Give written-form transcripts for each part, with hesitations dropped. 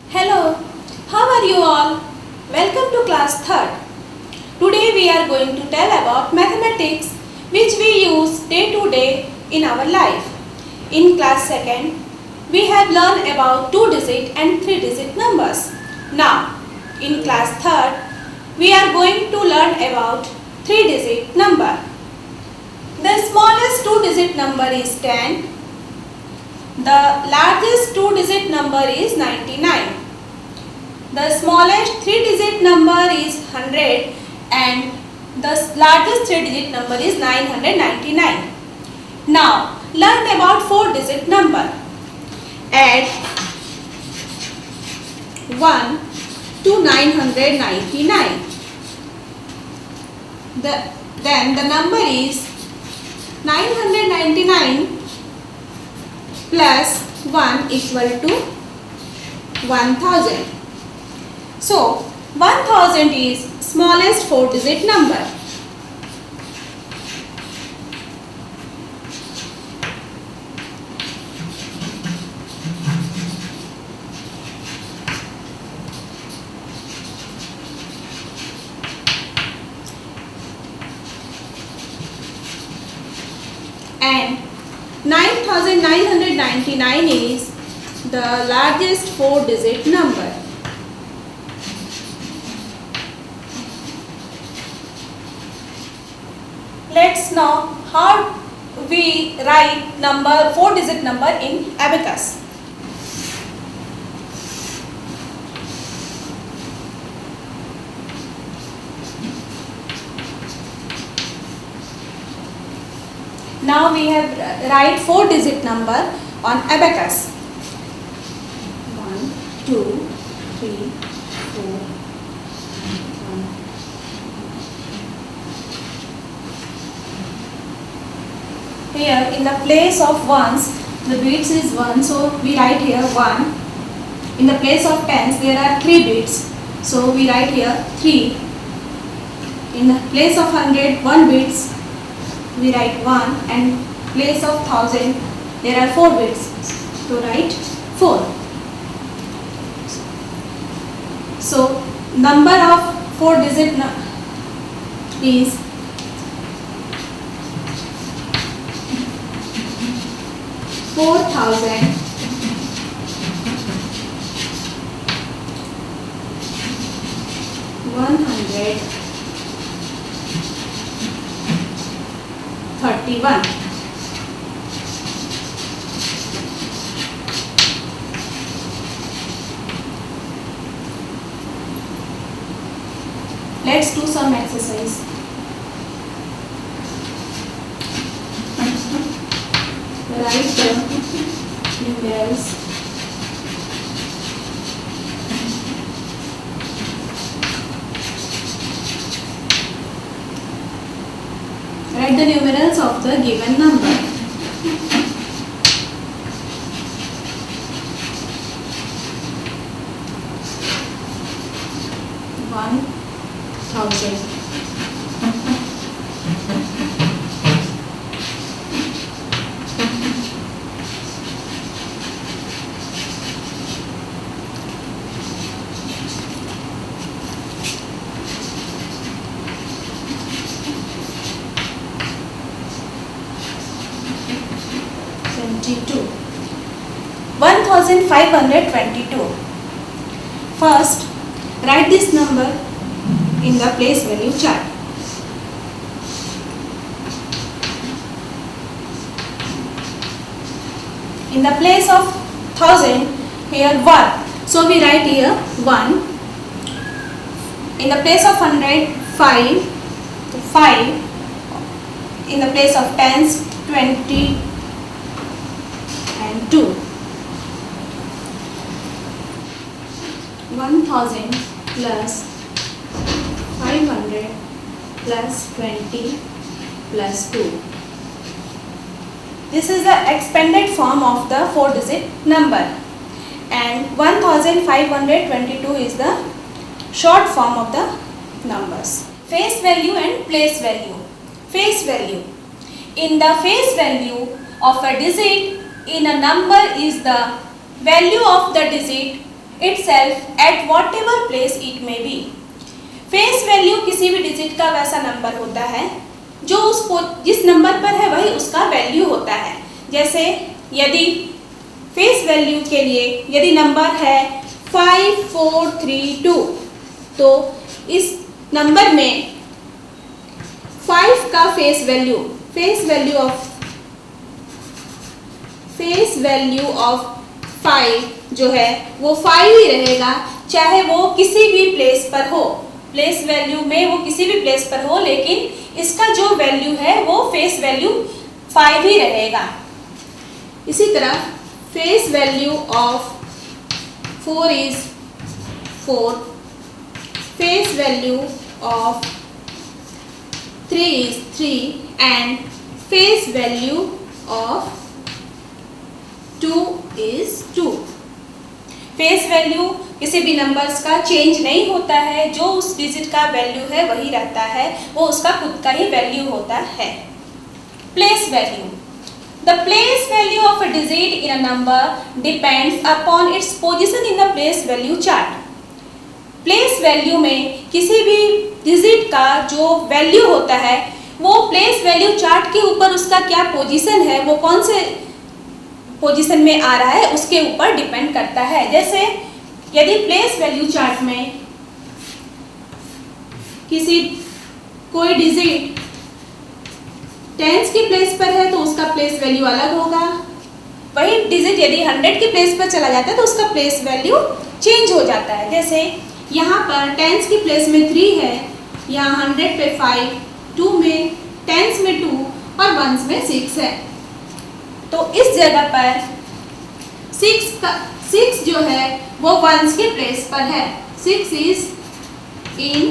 Hello, how are you all? Welcome to class 3rd. Today we are going to tell about mathematics which we use day to day in our life. In class 2nd, we have learned about 2-digit and 3-digit numbers. Now, in class 3rd, we are going to learn about 3-digit number. The smallest 2-digit number is 10. The largest 2-digit number is 99. The smallest 3-digit number is 100 and the largest 3-digit number is 999. Now, learn about 4-digit number. Add 1 to 999. Then the number is 999 plus 1 equal to 1000. So, 1000 is smallest 4-digit number. And 9999 is the largest 4-digit number. Let's know how we write 4-digit number in abacus. Now we have write 4-digit number on abacus. 1, 2, 3, 4. Here in the place of ones, the bits is 1, so we write here 1. In the place of tens, there are 3 bits, so we write here 3. In the place of 100, 1 bits, we write 1, and place of 1000, there are 4 bits, so write 4. So number of 4-digit is 4131. Let's do some exercise. Write the numerals. Write the numerals of the given number. One thousand. Two. 1522. First, write this number in the place value chart. In the place of 1000, here 1. So we write here 1. In the place of 100, 5. 5. In the place of tens, 20. 2. 1000 plus 500 plus 20 plus 2. This is the expanded form of the 4-digit number, and 1522 is the short form of the numbers. Face value and place value. Face value. In the face value of a digit in a number is the value of the digit itself at whatever place it may be. Face value किसी भी digit का वैसा number होता है जो उसको जिस number पर है वही उसका वैल्यू होता है। जैसे यदि फेस वैल्यू के लिए यदि नंबर है 5432 तो इस नंबर में 5 का फेस वैल्यू ऑफ 5 जो है वो 5 ही रहेगा, चाहे वो किसी भी प्लेस पर हो। प्लेस वैल्यू में वो किसी भी प्लेस पर हो, लेकिन इसका जो वैल्यू है वो फेस वैल्यू 5 ही रहेगा। इसी तरह face value of 4 is 4, face value of 3 is 3 and face value of 2 is 2। Face value किसी भी नंबर्स का चेंज नहीं होता है, जो उस डिजिट का वैल्यू है वही रहता है, वो उसका खुद का ही वैल्यू होता है। Place value, the place value of a digit in a number depends upon its position in the place value chart. Place value में किसी भी डिजिट का जो वैल्यू होता है वो प्लेस वैल्यू चार्ट के ऊपर उसका क्या पोजीशन है, वो कौन से पोजीशन में आ रहा है उसके ऊपर डिपेंड करता है। जैसे यदि प्लेस वैल्यू चार्ट में कोई डिजिट टेंस की प्लेस पर है तो उसका प्लेस वैल्यू अलग होगा, वही डिजिट यदि 100 की प्लेस पर चला जाता है तो उसका प्लेस वैल्यू चेंज हो जाता है। जैसे यहाँ पर टेंस की प्लेस में 3 है, यहाँ 100 पे 5, 2 में, टेंस में 2 और वंस में 6 है। तो इस जगह पर 6 जो है वो वंस की प्लेस पर है। 6 इज इन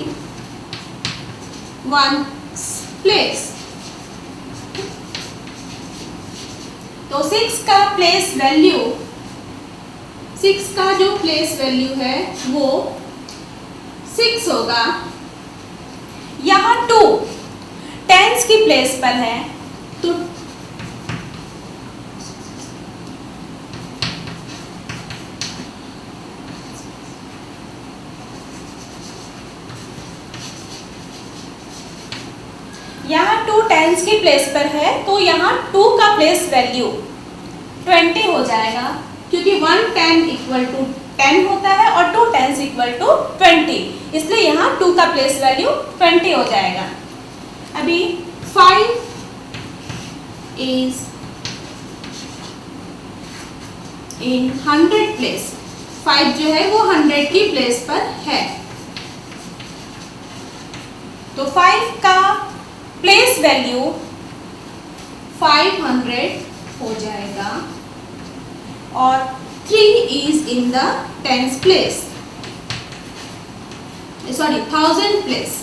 वंस प्लेस। तो 6 का प्लेस वैल्यू, 6 का जो प्लेस वैल्यू है वो 6 होगा। यहाँ 2 टेंस की प्लेस पर है तो यहाँ 2 टेंस की प्लेस पर है तो यहाँ 2 का प्लेस वैल्यू 20 हो जाएगा, क्योंकि 1 10 इक्वल टू 10 होता है और 2 टेंस इक्वल टू 20, इसलिए यहाँ 2 का प्लेस वैल्यू 20 हो जाएगा। अभी 5 इज इन 100 प्लेस। 5 जो है वो 100 की प्लेस पर है, तो 5 का प्लेस वैल्यू 500 हो जाएगा और 3 is in the tens place, sorry 1000 place.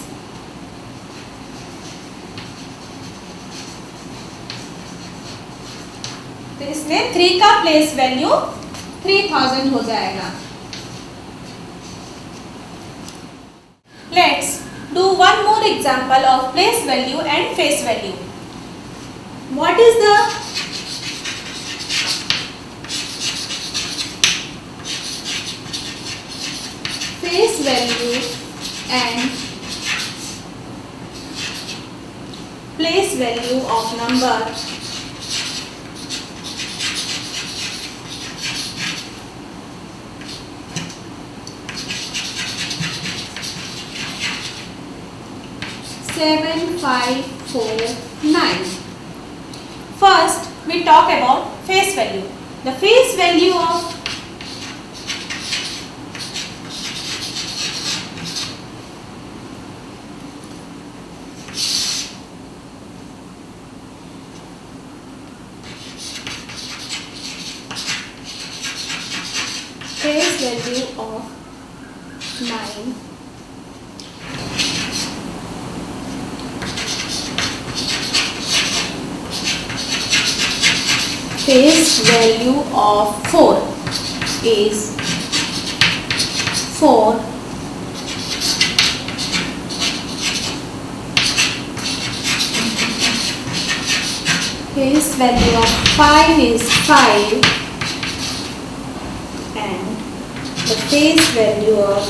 तो इसमें 3 का प्लेस वैल्यू 3000 हो जाएगा। Let's do one more example of place value and face value. What is the face value and place value of number seven, 5, 4, 9. First, we talk about face value. The face value of face value of 9 face value of 4 is 4 5 Face value of 5 is 5 and the face value of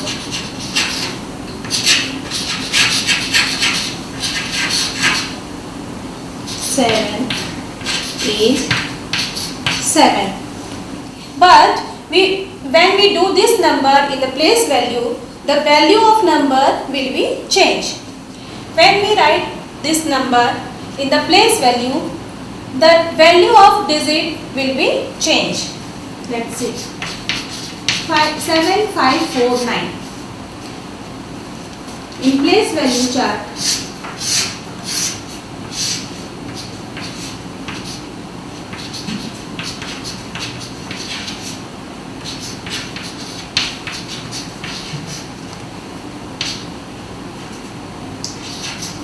7 is 7. But when we do this number in the place value, the value of number will be changed. When we write this number in the place value, the value of digit will be changed. Let's see. 7,549. In place value chart,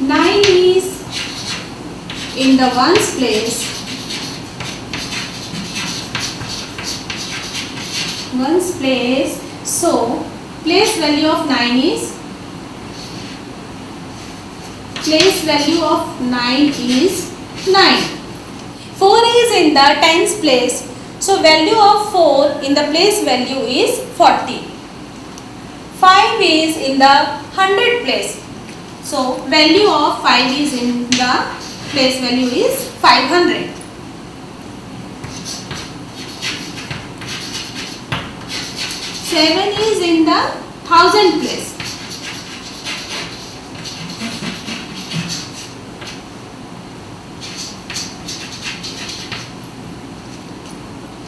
nine is in the ones place. Ones place. So place value of 9 is 9. 4 is in the tens place. So value of 4 in the place value is 40. 5 is in the hundred place. So value of 5 is in the place value is 500. 7 is in the thousand place.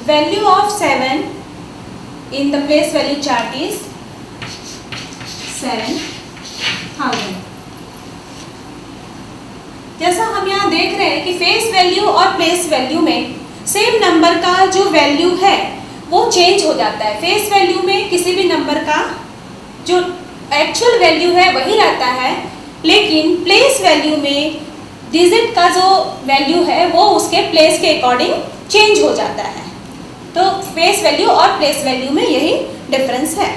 Value of 7 in the place value chart is 7,000. जैसा हम यहाँ देख रहे हैं कि face value और place value में same number का जो वैल्यू है वो चेंज हो जाता है. फेस वैल्यू में किसी भी नंबर का जो एक्चुअल वैल्यू है वही रहता है, लेकिन प्लेस वैल्यू में डिजिट का जो वैल्यू है वो उसके प्लेस के अकॉर्डिंग चेंज हो जाता है. तो फेस वैल्यू और प्लेस वैल्यू में यही डिफरेंस है.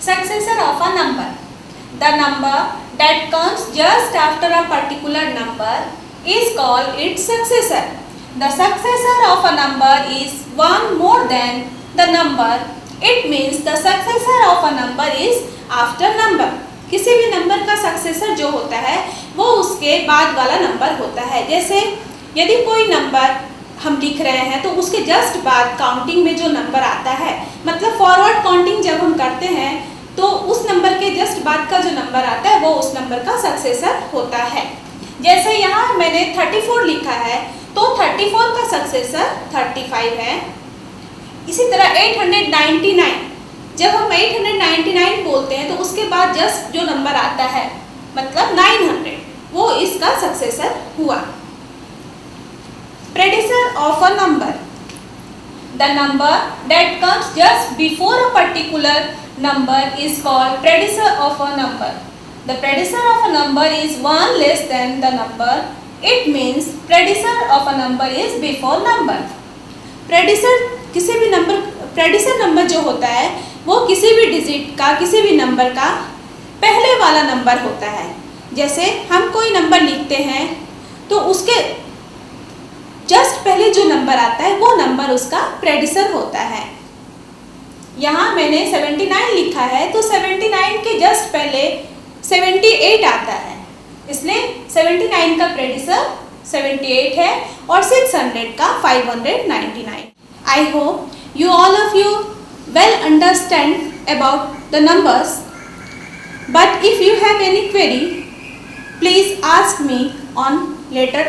Successor of a number. The number that comes just after a particular number is called its successor. The successor of a number is one more than the number. It means the successor of a number is after number. किसी भी number का successor जो होता है वो उसके बाद वाला नंबर होता है. जैसे यदि कोई नंबर हम लिख रहे हैं तो उसके जस्ट बाद काउंटिंग में जो नंबर आता है, मतलब फॉरवर्ड काउंटिंग जब हम करते हैं तो उस नंबर के जस्ट बाद का जो नंबर आता है वो उस नंबर का सक्सेसर होता है. जैसे यहाँ मैंने 34 लिखा है तो 34 का सक्सेसर 35 है. इसी तरह 899, जब हम 899 बोलते हैं तो उसके बाद जस्ट जो नंबर आता है मतलब 900, वो इसका सक्सेसर हुआ. प्रेडिसर of a number. The number that comes just before a particular number is called predecessor of a number. The predecessor of a number is one less than the number. It means predecessor of a number is before number. Predecessor किसी भी number, predecessor number जो होता है वो किसी भी digit का, किसी भी नंबर का पहले वाला नंबर होता है. जैसे हम कोई नंबर लिखते हैं तो उसके जस्ट पहले जो नंबर आता है वो नंबर उसका प्रेडिसर होता है. यहाँ मैंने 79 लिखा है तो 79 के जस्ट पहले 78 आता है, इसलिए 79 का प्रेडिसर 78 है और 600 का 599. I hope you all of you well understand about the numbers, but if you have any query, please ask me on later